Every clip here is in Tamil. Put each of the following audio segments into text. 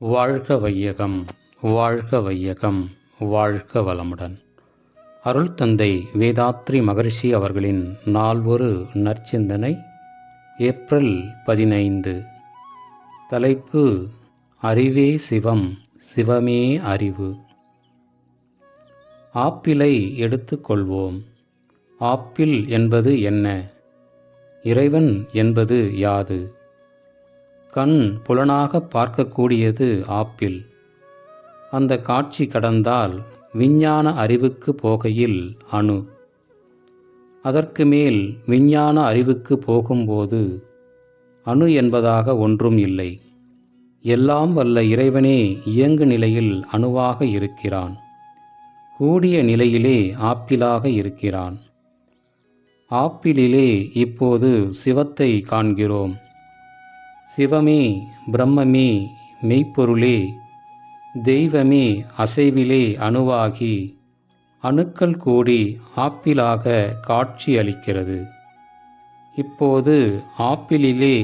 வாழ்க வையகம், வாழ்க வையகம், வாழ்க வளமுடன். அருள் தந்தை வேதாத்ரி மகரிஷி அவர்களின் நால்வொரு நற்சிந்தனை. ஏப்ரல் 15. தலைப்பு: அறிவே சிவம், சிவமே அறிவு. ஆப்பிளை எடுத்துக்கொள்வோம். ஆப்பிள் என்பது என்ன? இறைவன் என்பது யாது? கண் புலனாக பார்க்கக்கூடியது ஆப்பிள். அந்த காட்சி கடந்தால் விஞ்ஞான அறிவுக்கு போகையில் அணு. அதற்கு மேல் விஞ்ஞான அறிவுக்கு போகும்போது அணு என்பதாக ஒன்றும் இல்லை. எல்லாம் வல்ல இறைவனே இயங்கு நிலையில் அணுவாக இருக்கிறான். கூடிய நிலையிலே ஆப்பிளாக இருக்கிறான். ஆப்பிளிலே இப்போது சிவத்தை காண்கிறோம். சிவமே, பிரம்மமே, மெய்ப்பொருளே, தெய்வமே அசைவிலே அணுவாகி அணுக்கள் கூடி ஆப்பிளாக காட்சி அளிக்கிறது. இப்போது ஆப்பிளிலே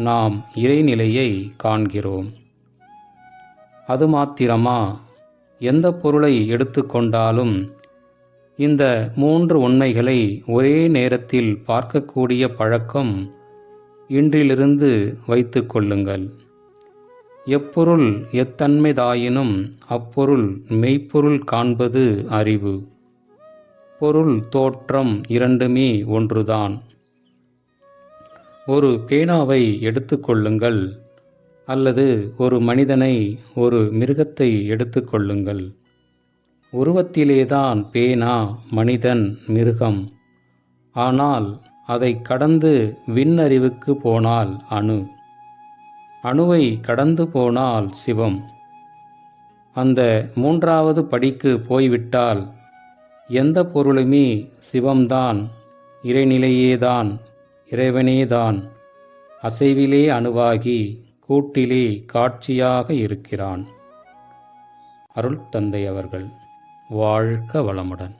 நாம் இறைநிலையை காண்கிறோம். அது மாத்திரமா? எந்த பொருளை எடுத்துக்கொண்டாலும் இந்த 3 உண்மைகளை ஒரே நேரத்தில் பார்க்கக்கூடிய பழக்கம் இன்றிலிருந்து வைத்து கொள்ளுங்கள். எப்பொருள் எத்தன்மைதாயினும் அப்பொருள் மெய்ப்பொருள் காண்பது அறிவு. பொருள் தோற்றம் இரண்டுமே ஒன்றுதான். ஒரு பேனாவை எடுத்துக்கொள்ளுங்கள், அல்லது ஒரு மனிதனை, ஒரு மிருகத்தை எடுத்துக்கொள்ளுங்கள். உருவத்திலேதான் பேனா, மனிதன், மிருகம். ஆனால் அதை கடந்து விண்ணறிவுக்கு போனால் அணு. அணுவை கடந்து போனால் சிவம். அந்த 3வது படிக்கு போய்விட்டால் எந்த பொருளுமே சிவம்தான், இறைநிலையேதான், இறைவனேதான். அசைவிலே அணுவாகி கூட்டிலே காட்சியாக இருக்கிறான். அருள் தந்தை அவர்கள் வாழ்க வளமுடன்.